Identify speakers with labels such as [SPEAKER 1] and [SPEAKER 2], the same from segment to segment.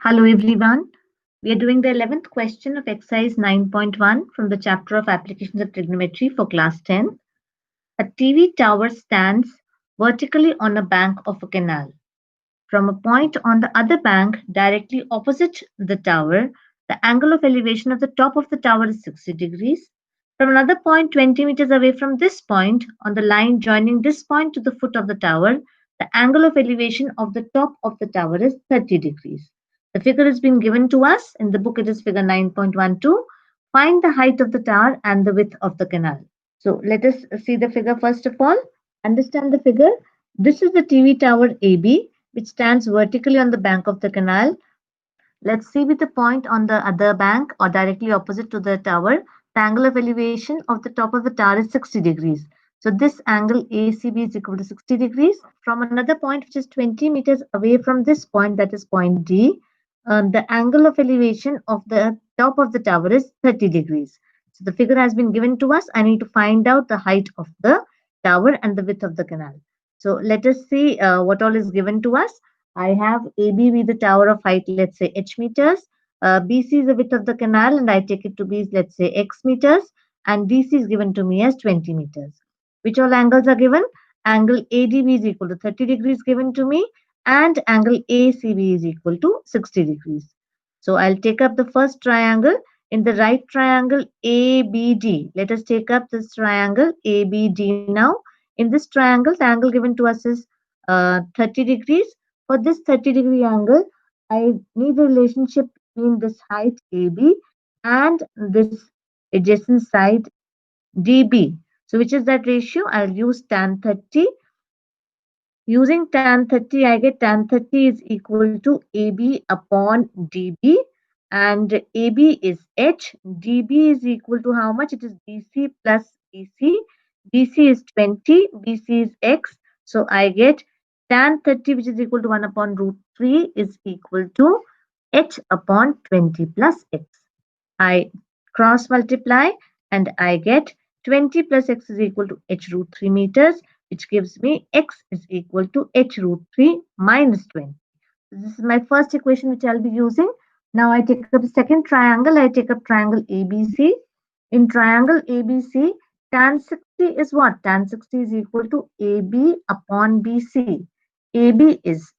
[SPEAKER 1] Hello everyone. We are doing the 11th question of exercise 9.1 from the chapter of applications of trigonometry for class 10. A TV tower stands vertically on a bank of a canal. From a point on the other bank directly opposite the tower, the angle of elevation of the top of the tower is 60 degrees. From another point 20 meters away from this point, on the line joining this point to the foot of the tower, the angle of elevation of the top of the tower is 30 degrees. The figure has been given to us. In the book, it is figure 9.12. Find the height of the tower and the width of the canal. So let us see the figure first of all. Understand the figure. This is the TV tower AB, which stands vertically on the bank of the canal. Let's see with the point on the other bank or directly opposite to the tower. The angle of elevation of the top of the tower is 60 degrees. So this angle ACB is equal to 60 degrees. From another point which is 20 meters away from this point, that is point D, the angle of elevation of the top of the tower is 30 degrees. So the figure has been given to us. I need to find out the height of the tower and the width of the canal. So let us see what all is given to us. I have AB with the tower of height, let's say h meters. BC is the width of the canal, and I take it to be, let's say, x meters. And DC is given to me as 20 meters. Which all angles are given? Angle ADB is equal to 30 degrees given to me, and angle ACB is equal to 60 degrees. So I'll take up the first triangle. In the right triangle ABD, let us take up this triangle ABD now. In this triangle, the angle given to us is 30 degrees. For this 30-degree angle, I need the relationship between this height AB and this adjacent side DB. So which is that ratio? I'll use tan 30. Using tan 30, I get tan 30 is equal to AB upon DB, and AB is H. DB is equal to how much? It is BC plus BC. BC is 20, BC is X. So I get tan 30, which is equal to 1 upon root 3, is equal to H upon 20 plus X. I cross multiply and I get 20 plus X is equal to H root 3 meters, which gives me X is equal to H root 3 minus 20. This is my first equation which I'll be using. Now I take up the second triangle. I take up triangle ABC. In triangle ABC, tan 60 is what? Tan 60 is equal to AB upon BC. AB is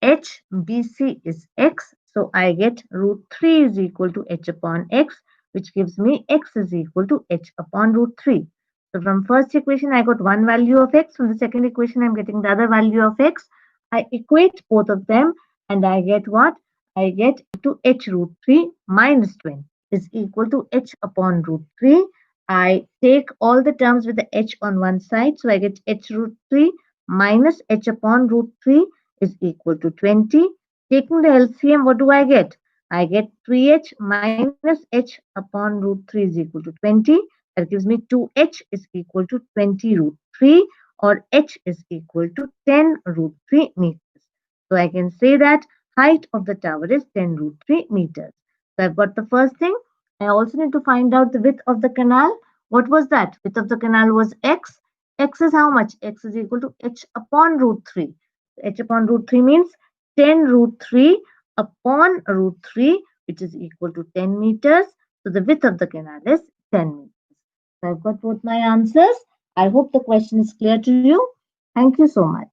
[SPEAKER 1] H, BC is X. So I get root 3 is equal to H upon X, which gives me X is equal to H upon root 3. So from first equation, I got one value of X. From the second equation, I'm getting the other value of X. I equate both of them and I get what? I get to H root 3 minus 20 is equal to H upon root 3. I take all the terms with the H on one side. So I get H root 3 minus H upon root 3 is equal to 20. Taking the LCM, what do I get? I get 3h minus h upon root 3 is equal to 20. That gives me 2h is equal to 20 root 3, or h is equal to 10 root 3 meters. So I can say that height of the tower is 10 root 3 meters. So I've got the first thing. I also need to find out the width of the canal. What was that? Width of the canal was x. X is how much? X is equal to h upon root 3. H upon root 3 means 10 root 3 upon root 3, which is equal to 10 meters. So the width of the canal is 10 meters. So I've got both my answers. I hope the question is clear to you. Thank you so much.